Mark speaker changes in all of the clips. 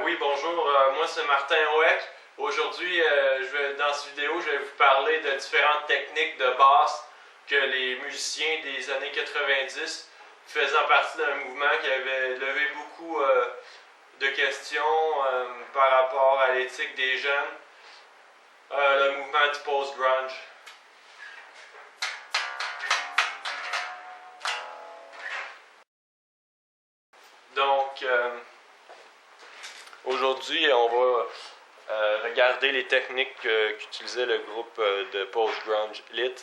Speaker 1: Oui, bonjour, moi c'est Martin Hoek. Aujourd'hui, dans cette vidéo, je vais vous parler de différentes techniques de basse que les musiciens des années 90, faisant partie d'un mouvement qui avait levé beaucoup de questions par rapport à l'éthique des jeunes, le mouvement du post-grunge. Donc, aujourd'hui, on va regarder les techniques qu'utilisait le groupe de post-grunge Lit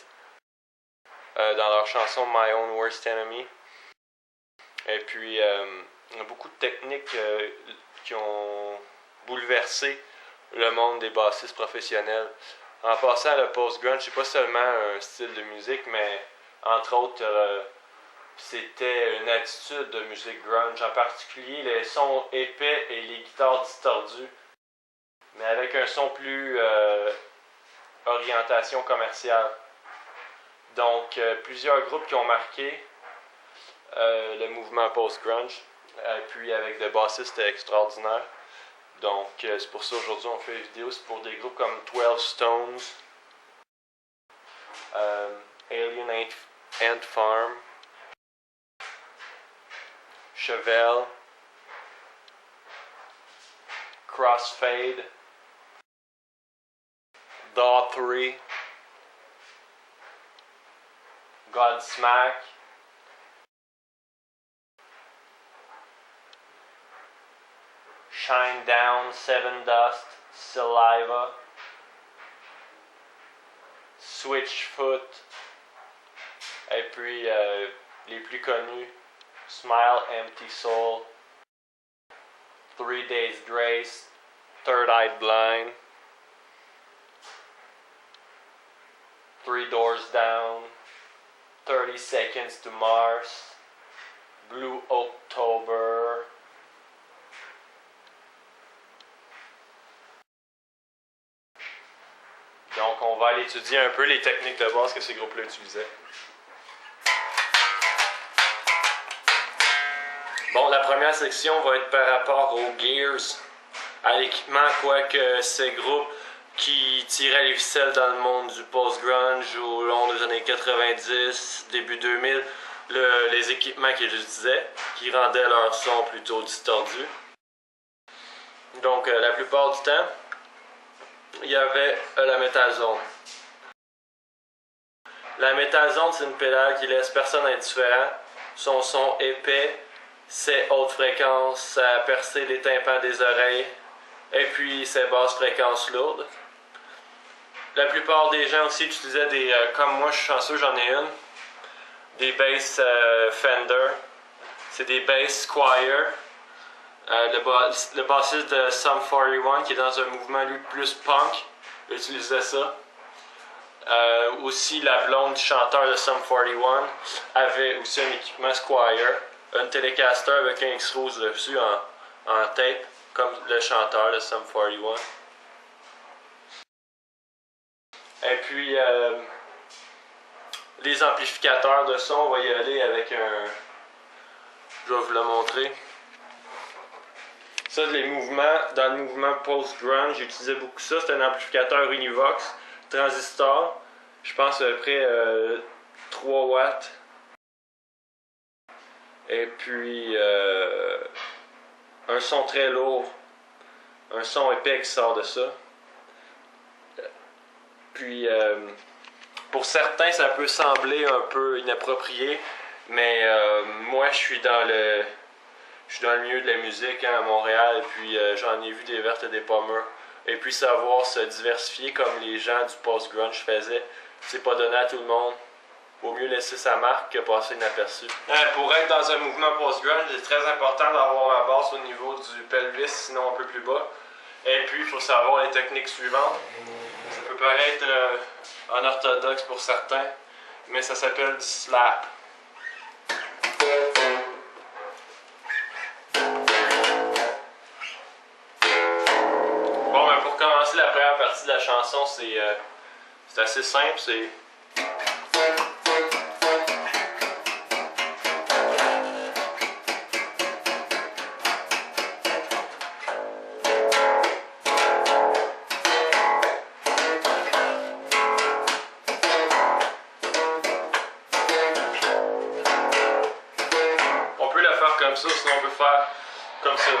Speaker 1: dans leur chanson My Own Worst Enemy. Et puis, il y a beaucoup de techniques qui ont bouleversé le monde des bassistes professionnels. En passant, le post-grunge, c'est pas seulement un style de musique, mais entre autres, c'était une attitude de musique grunge, en particulier les sons épais et les guitares distordues, mais avec un son plus orientation commerciale. Donc, plusieurs groupes qui ont marqué le mouvement post-grunge, puis avec des bassistes extraordinaires. Donc, c'est pour ça aujourd'hui on fait une vidéo, c'est pour des groupes comme 12 Stones, Alien Ant Farm, Chevelle, Crossfade, Daughtry, Godsmack, Shinedown, Sevendust, Saliva, Switchfoot, et puis les plus connus, Smile Empty Soul, 3 Days Grace, Third Eye Blind, 3 Doors Down, 30 Seconds to Mars, Blue October. Donc on va aller étudier un peu les techniques de basse que ces groupes-là utilisaient. Bon, la première section va être par rapport aux gears, à l'équipement, quoique ces groupes qui tiraient les ficelles dans le monde du post-grunge au long des années 90, début 2000, les équipements qu'ils utilisaient, qui rendaient leur son plutôt distordu. Donc, la plupart du temps, il y avait la Metal Zone. La Metal Zone, c'est une pédale qui laisse personne indifférent. Son son épais, ses hautes fréquences, ça percer les tympans des oreilles, et puis ses basses fréquences lourdes. La plupart des gens aussi utilisaient des, comme moi je suis chanceux, j'en ai une, des basses Fender. C'est des basses Squier. Le bassiste de Sum 41, qui est dans un mouvement lui plus punk, utilisait ça. Aussi la blonde du chanteur de Sum 41 avait aussi un équipement Squier, un Telecaster avec un X-Rose dessus en tape, comme le chanteur de Sum 41. Et puis les amplificateurs de son, on va y aller avec un... Je vais vous le montrer. Ça, les mouvements, dans le mouvement post-grunge, j'utilisais beaucoup ça. C'est un amplificateur Univox, transistor. Je pense à peu près 3 watts. Et puis, un son très lourd. Un son épais qui sort de ça. Puis, pour certains, ça peut sembler un peu inapproprié. Mais moi, je suis dans le milieu de la musique à Montréal, et puis j'en ai vu des vertes et des pommes. Et puis savoir se diversifier comme les gens du post-grunge faisaient, c'est pas donné à tout le monde. Vaut mieux laisser sa marque que passer inaperçu. Pour être dans un mouvement post-grunge, c'est très important d'avoir la basse au niveau du pelvis, sinon un peu plus bas. Et puis il faut savoir les techniques suivantes. Ça peut paraître unorthodoxe pour certains, mais ça s'appelle du slap. Pour commencer la première partie de la chanson, c'est assez simple, c'est... comme ça, sinon on peut faire comme ça.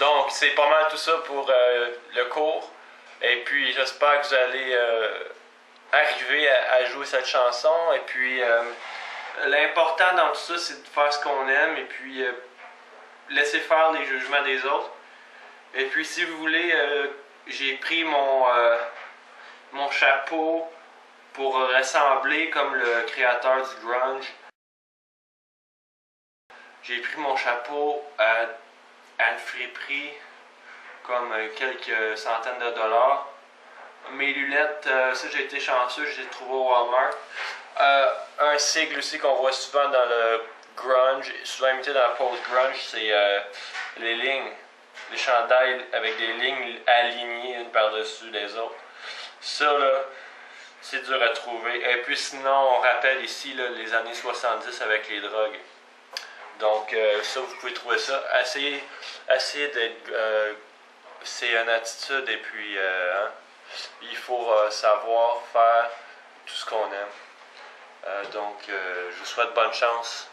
Speaker 1: Donc, c'est pas mal tout ça pour le cours. Et puis, j'espère que vous allez arriver à jouer cette chanson. Et puis, l'important dans tout ça, c'est de faire ce qu'on aime et puis laisser faire les jugements des autres. Et puis, si vous voulez, j'ai pris mon chapeau pour ressembler comme le créateur du grunge. J'ai pris mon chapeau à une friperie, comme quelques centaines de dollars. Mes lunettes, ça j'ai été chanceux, je les ai trouvées au Walmart. Un sigle aussi qu'on voit souvent dans le grunge, souvent imité dans la post-grunge, c'est les lignes. Les chandails avec des lignes alignées une par-dessus les autres. Ça là, c'est dur à trouver. Et puis sinon, on rappelle ici là, les années 70 avec les drogues. Donc ça, vous pouvez trouver ça. Essayez d'être... c'est une attitude et puis hein, il faut savoir faire tout ce qu'on aime. Donc je vous souhaite bonne chance.